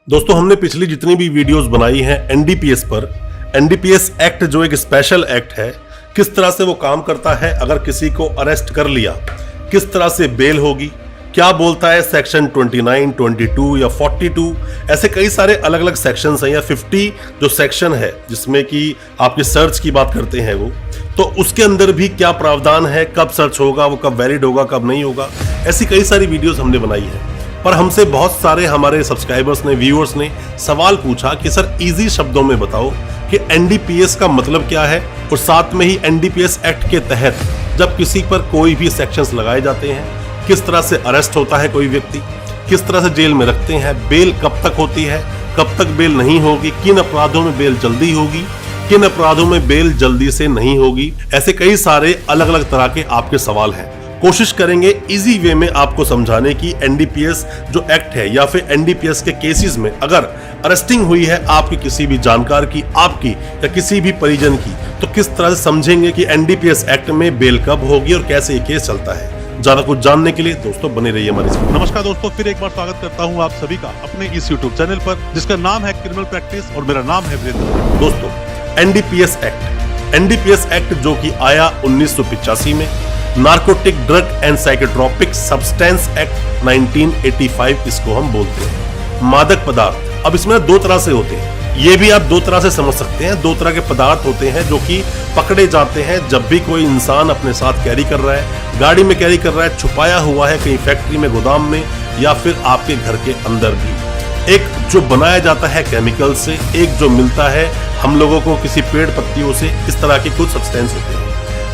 दोस्तों हमने पिछली जितनी भी वीडियोस बनाई हैं एनडीपीएस पर, एनडीपीएस एक्ट जो एक स्पेशल एक्ट है, किस तरह से वो काम करता है, अगर किसी को अरेस्ट कर लिया किस तरह से बेल होगी, क्या बोलता है सेक्शन 29, 22 या 42, ऐसे कई सारे अलग अलग सेक्शंस हैं या 50 जो सेक्शन है जिसमें कि आपके सर्च की बात करते हैं वो, तो उसके अंदर भी क्या प्रावधान है, कब सर्च होगा, वो कब वैलिड होगा, कब नहीं होगा, ऐसी कई सारी वीडियोस हमने बनाई है। पर हमसे बहुत सारे हमारे सब्सक्राइबर्स ने, व्यूअर्स ने सवाल पूछा कि सर इजी शब्दों में बताओ कि एनडीपीएस का मतलब क्या है, और साथ में ही एनडीपीएस एक्ट के तहत जब किसी पर कोई भी सेक्शंस लगाए जाते हैं, किस तरह से अरेस्ट होता है कोई व्यक्ति, किस तरह से जेल में रखते हैं, बेल कब तक होती है, कब तक बेल नहीं होगी, किन अपराधों में बेल जल्दी होगी, किन अपराधों में बेल जल्दी से नहीं होगी, ऐसे कई सारे अलग अलग तरह के आपके सवाल हैं। कोशिश करेंगे इजी वे में आपको समझाने की एनडीपीएस जो एक्ट है या फिर एनडीपीएस के केसेस में अगर अरेस्टिंग हुई है आपकी किसी भी जानकार की, आपकी या किसी भी परिजन की, तो किस तरह से समझेंगे कि एनडीपीएस एक्ट में बेल कब होगी और कैसे ये केस चलता है। ज्यादा कुछ जानने के लिए दोस्तों बने रहिए हमारे साथ। नमस्कार दोस्तों, फिर एक बार स्वागत करता हूं आप सभी का अपने इस YouTube चैनल पर जिसका नाम है क्रिमिनल प्रैक्टिस और मेरा नाम है वीरेंद्र। दोस्तों एनडीपीएस एक्ट जो कि आया 1985 में, narcotic drug and psychotropic substance act 1985 इसको हम बोलते हैं। मादक पदार्थ अब इसमें दो तरह से होते हैं, ये भी आप दो तरह से समझ सकते हैं। दो तरह के पदार्थ होते हैं जो कि पकड़े जाते हैं जब भी कोई इंसान अपने साथ कैरी कर रहा है, गाड़ी में कैरी कर रहा है, छुपाया हुआ है कहीं फैक्ट्री में, गोदाम में, या फिर आपके घर के अंदर भी। एक जो बनाया जाता है केमिकल से, एक जो मिलता है हम लोगों को किसी पेड़ पत्तियों से, इस तरह के कुछ सब्सटेंस होते हैं।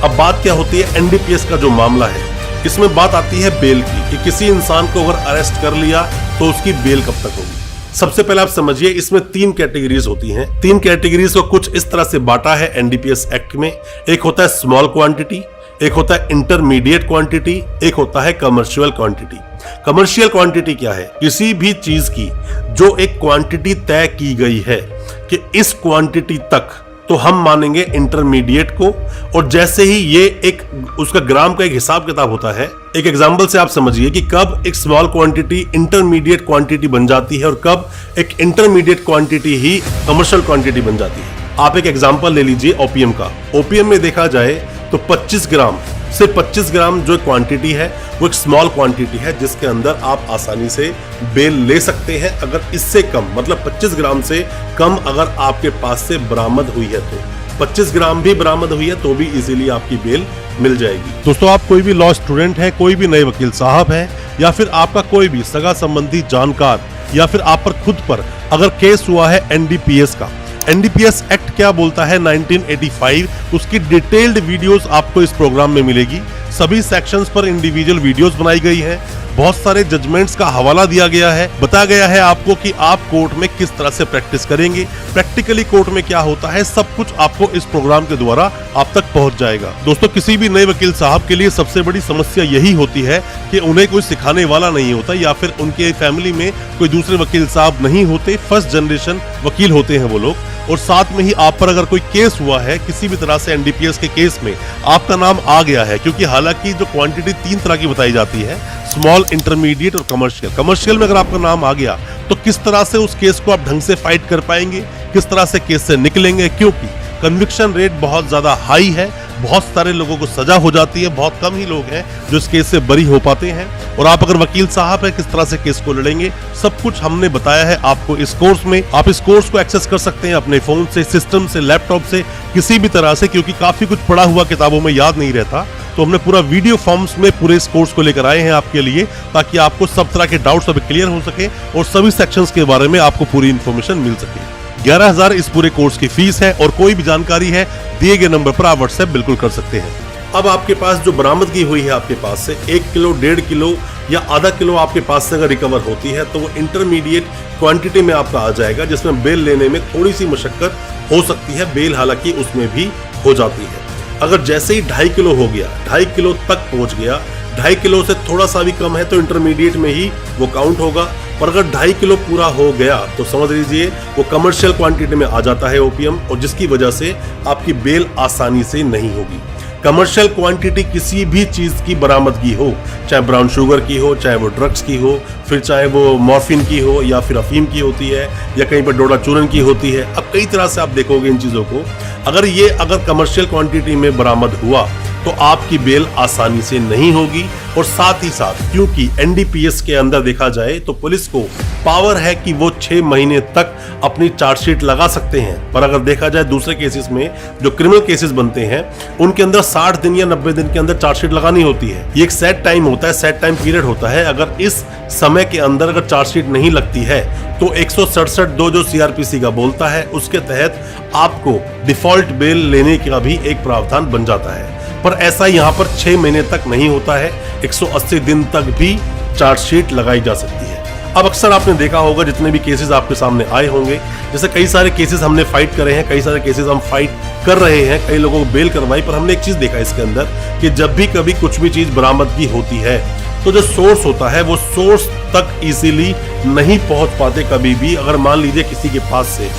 अब बात क्या होती है एनडीपीएस का जो मामला है, इसमें बात आती है बेल की कि किसी इंसान को अगर अरेस्ट कर लिया तो उसकी बेल कब तक होगी। सबसे पहले आप समझिए इसमें तीन कैटेगरीज होती हैं। तीन कैटेगरीज को कुछ इस तरह से बांटा है एनडीपीएस एक्ट में। एक होता है स्मॉल क्वांटिटी, एक होता है इंटरमीडिएट क्वांटिटी, एक होता है कमर्शियल क्वांटिटी। कमर्शियल क्वांटिटी क्या है? किसी भी चीज की जो एक क्वांटिटी तय की गई है कि इस क्वांटिटी तक, तो हम मानेंगे इंटरमीडिएट को, और जैसे ही ये एक उसका ग्राम का एक हिसाब किताब होता है। एक एग्जांपल से आप समझिए कि कब एक स्मॉल क्वांटिटी इंटरमीडिएट क्वांटिटी बन जाती है और कब एक इंटरमीडिएट क्वांटिटी ही कमर्शियल क्वांटिटी बन जाती है। आप एक एग्जांपल ले लीजिए ओपीएम का। ओपीएम में देखा जाए तो 25 ग्राम से 25 ग्राम जो क्वांटिटी है वो एक स्मॉल क्वांटिटी है जिसके अंदर आप आसानी से बेल ले सकते हैं। अगर इससे कम, मतलब 25 ग्राम से कम अगर आपके पास से बरामद हुई है, तो 25 ग्राम भी बरामद हुई है तो भी इजीली आपकी बेल मिल जाएगी। दोस्तों आप कोई भी लॉ स्टूडेंट है, कोई भी नए वकील साहब है, या फिर आपका कोई भी सगा संबंधी जानकार, या फिर आप पर खुद पर अगर केस हुआ है एनडीपीएस का, एनडीपीएस एक्ट क्या बोलता है 1985, उसकी डिटेल्ड वीडियोस आपको इस प्रोग्राम में मिलेगी। सभी सेक्शंस पर इंडिविजुअल वीडियोस बनाई गई हैं, बहुत सारे जजमेंट्स का हवाला दिया गया है, बताया गया है आपको कि आप कोर्ट में किस तरह से प्रैक्टिस करेंगे, प्रैक्टिकली कोर्ट में क्या होता है, सब कुछ आपको इस प्रोग्राम के द्वारा आप तक पहुंच जाएगा। दोस्तों किसी भी नए वकील साहब के लिए सबसे बड़ी समस्या यही होती है कि उन्हें कोई सिखाने वाला नहीं होता, या फिर उनके फैमिली में कोई दूसरे वकील साहब नहीं होते, फर्स्ट जनरेशन वकील होते हैं वो लोग। और साथ में ही आप पर अगर कोई केस हुआ है किसी भी तरह से, एनडीपीएस के केस में आपका नाम आ गया है, क्योंकि हालांकि जो क्वांटिटी तीन तरह की बताई जाती है, स्मॉल, इंटरमीडिएट और कमर्शियल। कमर्शियल में अगर आपका नाम आ गया तो किस तरह से उस केस को आप ढंग से फाइट कर पाएंगे, किस तरह से केस से निकलेंगे, क्योंकि कन्विक्शन रेट बहुत ज्यादा हाई है, बहुत सारे लोगों को सजा हो जाती है, बहुत कम ही लोग हैं जो इस केस से बरी हो पाते हैं। और आप अगर वकील साहब हैं, किस तरह से केस को लड़ेंगे, सब कुछ हमने बताया है आपको इस कोर्स में। आप इस कोर्स को एक्सेस कर सकते हैं अपने फोन से, सिस्टम से, लैपटॉप से, किसी भी तरह से, क्योंकि काफी कुछ पढ़ा हुआ किताबों में याद नहीं रहता, तो हमने पूरा वीडियो फॉर्म्स में पूरे इस कोर्स को लेकर आए हैं आपके लिए, ताकि आपको सब तरह के डाउट्स अभी क्लियर हो सके और सभी सेक्शंस के बारे में आपको पूरी इन्फॉर्मेशन मिल सके। 11,000 इस पूरे कोर्स की फीस है, और कोई भी जानकारी है दिए गए नंबर पर आप व्हाट्सएप बिल्कुल कर सकते हैं। अब आपके पास जो बरामदगी हुई है आपके पास से 1 किलो, 1.5 किलो या आधा किलो आपके पास से अगर रिकवर होती है, तो वो इंटरमीडिएट क्वांटिटी में आपका आ जाएगा, जिसमें बेल लेने में थोड़ी सी मशक्कत हो सकती है। बेल हालांकि उसमें भी हो जाती है। अगर जैसे ही 2.5 किलो हो गया, 2.5 किलो तक पहुंच गया, 2.5 किलो से थोड़ा सा भी कम है तो इंटरमीडिएट में ही वो काउंट होगा। पर अगर 2.5 किलो पूरा हो गया तो समझ लीजिए वो कमर्शियल क्वांटिटी में आ जाता है ओपीएम, और जिसकी वजह से आपकी बेल आसानी से नहीं होगी। कमर्शियल क्वांटिटी किसी भी चीज की बरामदगी हो, चाहे ब्राउन शुगर की हो, चाहे वो ड्रग्स की हो, फिर चाहे वो मॉर्फिन की हो या फिर अफीम की होती है या कहीं पर डोडा चूरन की होती है। अब कई तरह से आप देखोगे इन चीजों को। अगर कमर्शियल क्वांटिटी में बरामद हुआ तो आपकी बेल आसानी से नहीं होगी। और साथ ही साथ क्योंकि एनडीपीएस के अंदर देखा जाए तो पुलिस को पावर है कि वो 6 महीने तक अपनी चार्जशीट लगा सकते हैं, पर अगर देखा जाए दूसरे केसेस में जो क्रिमिनल केसेस बनते हैं उनके अंदर 60 दिन या 90 दिन के अंदर चार्जशीट लगानी होती है। ये एक सेट टाइम होता है, सेट टाइम पीरियड होता है। अगर इस समय के अंदर अगर चार्जशीट नहीं लगती है तो 167(2) जो सीआरपीसी का बोलता है उसके तहत आपको डिफॉल्ट बेल लेने का भी एक प्रावधान बन जाता है। पर ऐसा यहाँ पर 6 महीने तक नहीं होता है, 180 दिन तक भी चार्जशीट लगाई जा सकती है। अब अक्सर आपने देखा होगा जितने भी केसेस आपके सामने आए होंगे, जैसे कई सारे केसेस हमने फाइट करे हैं, कई सारे केसेस हम फाइट कर रहे हैं, कई लोगों को बेल करवाई, पर हमने एक चीज देखा इसके अंदर कि जब भी कभी कुछ भी चीज बरामदगी होती है तो जो सोर्स होता है वो सोर्स तक इजीली नहीं पहुंच पाते कभी भी। अगर मान लीजिए किसी के पास से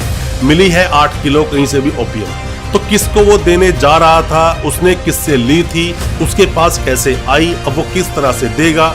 मिली है 8 किलो कहीं से भी ओपियम, तो किसको वो देने जा रहा था, उसने किससे ली थी, उसके पास कैसे आई, अब वो किस तरह से देगा,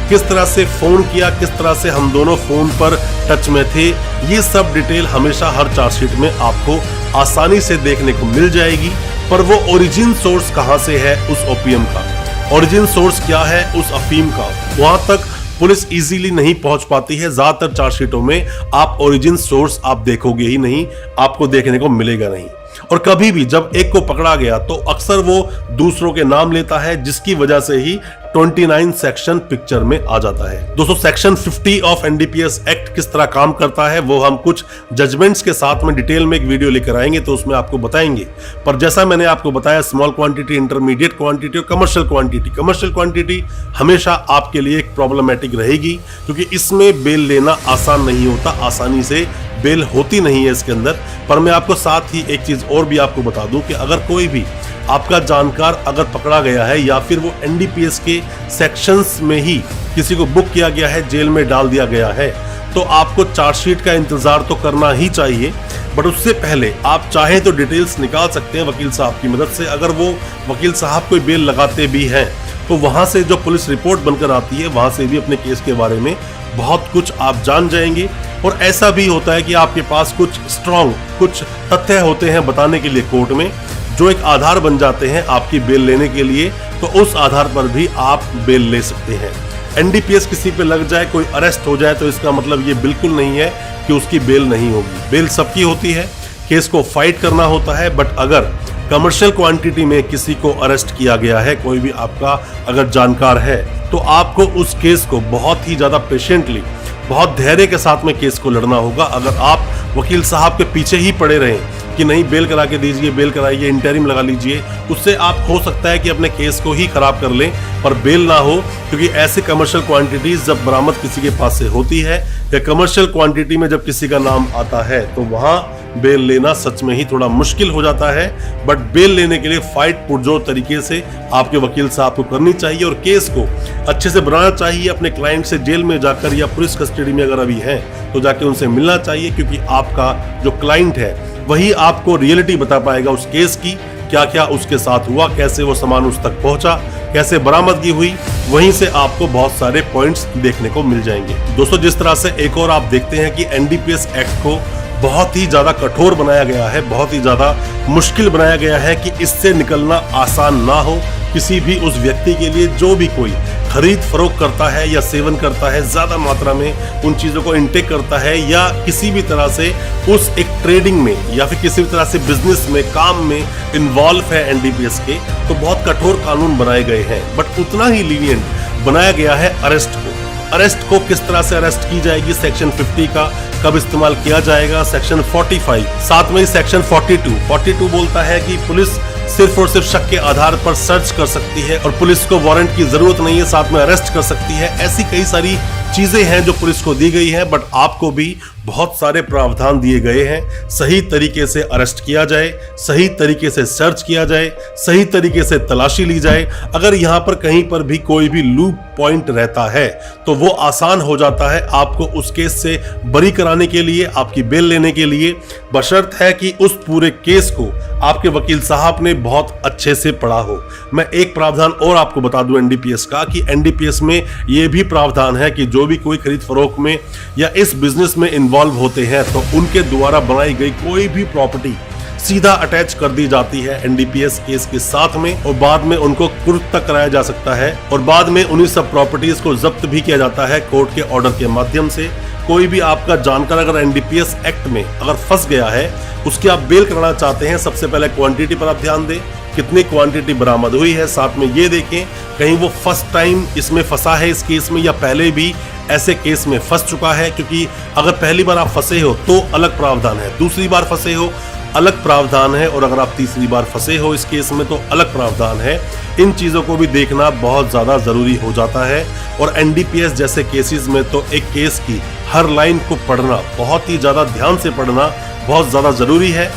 किस तरह से फोन किया, किस तरह से हम दोनों फोन पर टच में थे, ये सब डिटेल हमेशा हर चार्जशीट में आपको आसानी से देखने को मिल जाएगी। पर वो ओरिजिन सोर्स कहां से है उस ओपियम का, ओरिजिन सोर्स क्या है उस अफीम का, वहां तक पुलिस इजीली नहीं पहुंच पाती है। ज्यादातर चार्जशीटों में आप ओरिजिन सोर्स आप देखोगे ही नहीं, आपको देखने को मिलेगा नहीं। और कभी भी जब एक को पकड़ा गया तो अक्सर वो दूसरों के नाम लेता है, जिसकी वजह से ही 29 सेक्शन पिक्चर में आ जाता है। दोस्तों, सेक्शन 50 ऑफ एनडीपीएस एक्ट किस तरह काम करता है वो हम कुछ जजमेंट्स के साथ में डिटेल में एक वीडियो लेकर आएंगे, तो उसमें आपको बताएंगे। पर जैसा मैंने आपको बताया, स्मॉल क्वांटिटी, इंटरमीडिएट क्वांटिटी और कमर्शियल क्वांटिटी हमेशा आपके लिए एक प्रॉब्लमेटिक रहेगी, क्योंकि इसमें बेल लेना आसान नहीं होता, आसानी से बेल होती नहीं है इसके अंदर। पर मैं आपको साथ ही एक चीज और भी आपको बता दूं कि अगर कोई भी आपका जानकार अगर पकड़ा गया है या फिर वो एनडीपीएस के सेक्शंस में ही किसी को बुक किया गया है, जेल में डाल दिया गया है, तो आपको चार्जशीट का इंतजार तो करना ही चाहिए। बट उससे पहले आप चाहें तो डिटेल्स निकाल सकते हैं वकील साहब की मदद से। अगर वो वकील साहब कोई बेल लगाते भी हैं तो वहां से जो पुलिस रिपोर्ट बनकर आती है वहां से भी अपने केस के बारे में बहुत कुछ आप जान जाएंगे। और ऐसा भी होता है कि आपके पास कुछ स्ट्रॉन्ग कुछ तथ्य होते हैं बताने के लिए कोर्ट में, जो एक आधार बन जाते हैं आपकी बेल लेने के लिए, तो उस आधार पर भी आप बेल ले सकते हैं। एनडीपीएस किसी पे लग जाए, कोई अरेस्ट हो जाए, तो इसका मतलब ये बिल्कुल नहीं है कि उसकी बेल नहीं होगी। बेल सबकी होती है, केस को फाइट करना होता है। बट अगर कमर्शियल क्वांटिटी में किसी को अरेस्ट किया गया है, कोई भी आपका अगर जानकार है, तो आपको उस केस को बहुत ही ज्यादा पेशेंटली, बहुत धैर्य के साथ में केस को लड़ना होगा। अगर आप वकील साहब के पीछे ही पड़े रहें कि नहीं बेल करा के दीजिए, बेल कराइए, इंटरिम लगा लीजिए, उससे आप हो सकता है कि अपने केस को ही खराब कर लें, पर बेल ना हो। क्योंकि ऐसे कमर्शियल क्वांटिटीज जब बरामद किसी के पास से होती है या कमर्शियल क्वांटिटी में जब किसी का नाम आता है, तो वहां बेल लेना सच में ही थोड़ा मुश्किल हो जाता है। बट बेल लेने के लिए फाइट पुरजोर तरीके से आपके वकील साहब को करनी चाहिए और केस को अच्छे से बनाना चाहिए। अपने क्लाइंट से जेल में जाकर या पुलिस कस्टडी में अगर अभी है तो जाके उनसे मिलना चाहिए, क्योंकि आपका जो क्लाइंट है वही आपको रियलिटी बता पाएगा उस केस की, क्या क्या उसके साथ हुआ, कैसे वो सामान उस तक पहुंचा, कैसे बरामदगी हुई। वहीं से आपको बहुत सारे पॉइंट्स देखने को मिल जाएंगे। दोस्तों, जिस तरह से एक और आप देखते हैं कि एनडीपीएस एक्ट को बहुत ही ज्यादा कठोर बनाया गया है, बहुत ही ज्यादा मुश्किल बनाया गया है कि इससे निकलना आसान ना हो किसी भी उस व्यक्ति के लिए जो भी कोई खरीद फरोख्त करता है या सेवन करता है, ज्यादा मात्रा में उन चीजों को इंटेक करता है, या किसी भी तरह से उस एक ट्रेडिंग में या फिर किसी भी तरह से बिजनेस में, काम में इन्वॉल्व है एनडीपीएस के, तो बहुत कठोर कानून बनाए गए हैं। बट उतना ही लीनियंट बनाया गया है अरेस्ट को। अरेस्ट को किस तरह से अरेस्ट की जाएगी, सेक्शन 50 का कब इस्तेमाल किया जाएगा, सेक्शन 45, साथ में ही सेक्शन 42 बोलता है कि पुलिस सिर्फ और सिर्फ शक के आधार पर सर्च कर सकती है और पुलिस को वारंट की जरूरत नहीं है, साथ में अरेस्ट कर सकती है। ऐसी कई सारी चीजें हैं जो पुलिस को दी गई हैं, बट आपको भी बहुत सारे प्रावधान दिए गए हैं। सही तरीके से अरेस्ट किया जाए, सही तरीके से सर्च किया जाए, सही तरीके से तलाशी ली जाए। अगर यहाँ पर कहीं पर भी कोई भी लूप पॉइंट रहता है तो वो आसान हो जाता है आपको उस केस से बरी कराने के लिए, आपकी बेल लेने के लिए, बशर्त है कि उस पूरे केस को आपके वकील साहब ने बहुत अच्छे से पढ़ा हो। मैं एक प्रावधान और आपको बता दूं एनडीपीएस का कि एनडीपीएस में ये भी प्रावधान है कि जो भी कोई खरीद फरोख्त में या इस बिजनेस में इन्वॉल्व होते हैं तो उनके द्वारा बनाई गई कोई भी प्रॉपर्टी सीधा अटैच कर दी जाती है एनडीपीएस केस के साथ में, और बाद में उनको कुर्क तक कराया जा सकता है और बाद में उन्हीं सब प्रॉपर्टीज को जब्त भी किया जाता है कोर्ट के ऑर्डर के माध्यम से। कोई भी आपका जानकार अगर एनडीपीएस एक्ट में अगर फंस गया है, उसकी आप बेल कराना चाहते हैं, सबसे पहले क्वांटिटी पर आप ध्यान दें, कितनी क्वांटिटी बरामद हुई है। साथ में ये देखें कहीं वो फर्स्ट टाइम इसमें फंसा है इस केस में या पहले भी ऐसे केस में फंस चुका है, क्योंकि अगर पहली बार आप फंसे हो तो अलग प्रावधान है, दूसरी बार फंसे हो अलग प्रावधान है, और अगर आप तीसरी बार फंसे हो इस केस में तो अलग प्रावधान है। इन चीजों को भी देखना बहुत ज्यादा जरूरी हो जाता है। और एनडीपीएस जैसे केसेस में तो एक केस की हर लाइन को पढ़ना, बहुत ही ज्यादा ध्यान से पढ़ना बहुत ज्यादा जरूरी है।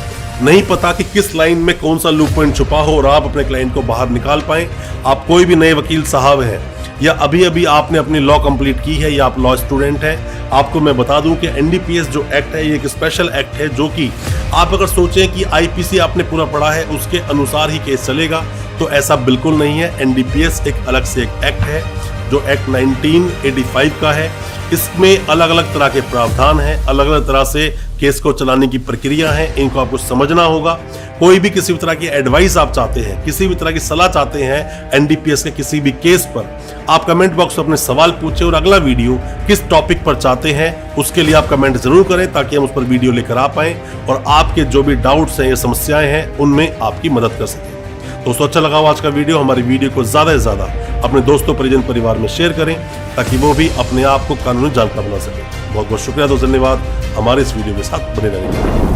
नहीं पता कि किस लाइन में कौन सा लूप पॉइंट छुपा हो और आप अपने क्लाइंट को बाहर निकाल पाएं। आप कोई भी नए वकील साहब हैं या अभी अभी आपने अपनी लॉ कंप्लीट की है या आप लॉ स्टूडेंट हैं, आपको मैं बता दूं कि एनडीपीएस जो एक्ट है ये एक स्पेशल एक्ट है, जो कि आप अगर सोचें कि आईपीसी आपने पूरा पढ़ा है उसके अनुसार ही केस चलेगा, तो ऐसा बिल्कुल नहीं है। एनडीपीएस एक अलग से एक एक्ट है जो एक्ट 1985 का है। इसमें अलग अलग तरह के प्रावधान हैं, अलग अलग तरह से केस को चलाने की प्रक्रिया है, इनको आपको समझना होगा। कोई भी किसी भी तरह की एडवाइस आप चाहते हैं, किसी भी तरह की सलाह चाहते हैं एनडीपीएस के किसी भी केस पर, आप कमेंट बॉक्स में अपने सवाल पूछें और अगला वीडियो किस टॉपिक पर चाहते हैं उसके लिए आप कमेंट जरूर करें ताकि हम उस पर वीडियो लेकर आ पाएं और आपके जो भी डाउट्स हैं या समस्याएं हैं उनमें आपकी मदद कर सकें। दोस्तों अच्छा लगा आज का वीडियो, हमारी वीडियो को ज्यादा से ज्यादा अपने दोस्तों परिजन परिवार में शेयर करें ताकि वो भी अपने आप को कानूनी जानकार बना सके। बहुत बहुत शुक्रिया, दोस्तों धन्यवाद हमारे इस वीडियो के साथ बने रहने के लिए।